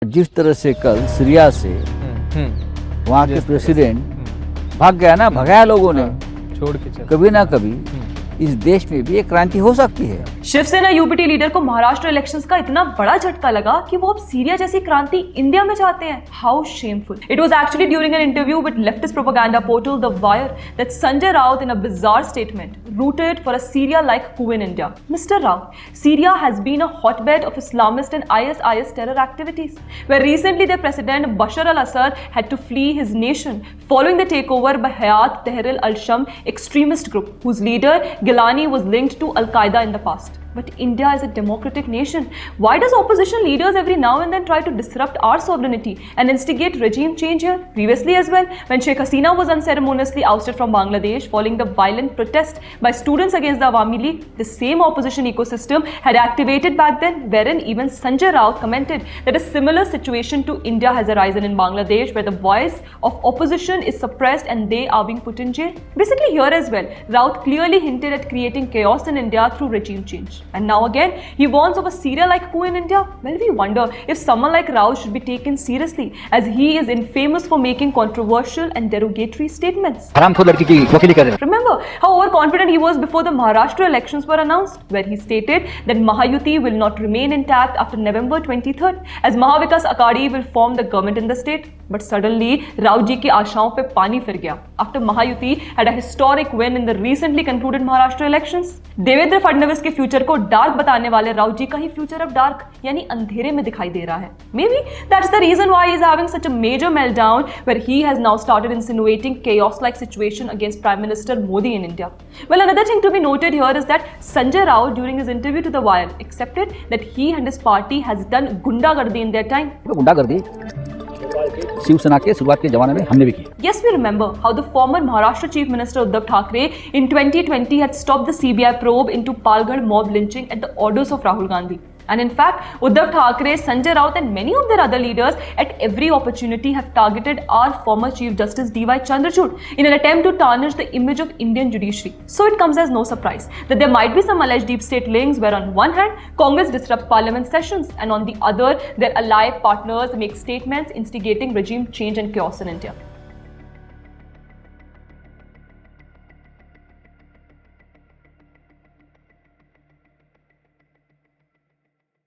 जिस तरह से कल सीरिया से वहाँ के प्रेसिडेंट भाग गया ना, भगाया लोगों ने, छोड़ के चल। कभी ना कभी इस देश में भी एक क्रांति हो सकती है। शिवसेना यूपीटी लीडर को महाराष्ट्र इलेक्शंस का इतना बड़ा झटका लगा कि वो अब सीरिया जैसी क्रांति इंडिया में चाहते हैं। How shameful. It was actually during an interview with leftist propaganda portal The Wire that Sanjay Raut in a bizarre statement rooted for a Syria-like coup in India. Mr. Raut, Syria has been a hotbed of Islamist and ISIS terror activities, where recently their president Bashar al-Assad had to flee his nation following the takeover by Hayat Tahrir al-Sham extremist group, whose leader Gilani was linked to Al-Qaeda in the past. But India is a democratic nation. Why does opposition leaders every now and then try to disrupt our sovereignty and instigate regime change here? Previously as well, when Sheikh Hasina was unceremoniously ousted from Bangladesh following the violent protest by students against the Awami League, the same opposition ecosystem had activated back then, wherein even Sanjay Raut commented that a similar situation to India has arisen in Bangladesh, where the voice of opposition is suppressed and they are being put in jail. Basically here as well, Raut clearly hinted at creating chaos in India through regime change. And now again, he warns of a Syria-like coup in India. Well, we wonder if someone like Raut should be taken seriously, as he is infamous for making controversial and derogatory statements. Remember how overconfident he was before the Maharashtra elections were announced, where he stated that Mahayuti will not remain intact after November 23rd, as Mahavikas Akadi will form the government in the state. But suddenly, Raut ji की आशाओं पे पानी फिर गया after Mahayuti had a historic win in the recently concluded Maharashtra elections. Devendra Fadnavis के future को dark बताने वाले राउत जी का ही फ्यूचर अब डार्क यानी अंधेरे में दिखाई दे रहा है. Maybe that's the reason why he is having such a major meltdown, where he has now started insinuating chaos-like situation against Prime Minister Modi in India. Well, another thing to be noted here is that Sanjay Raut, during his interview to The Wire, accepted that he and his party has done गुंडागर्दी in their time. गुंडागर्दी शिवसेना के शुरुआत के जमाने में हमने भी की. Yes, we remember how the former Maharashtra Chief Minister Uddhav Thackeray in 2020 had stopped the CBI probe into Palghar mob lynching at the orders of Rahul Gandhi. And in fact, Uddhav Thackeray, Sanjay Raut and many of their other leaders at every opportunity have targeted our former Chief Justice D.Y. Chandrachud in an attempt to tarnish the image of Indian judiciary. So it comes as no surprise that there might be some alleged deep state links where on one hand, Congress disrupts parliament sessions and on the other, their allied partners make statements instigating regime change and chaos in India.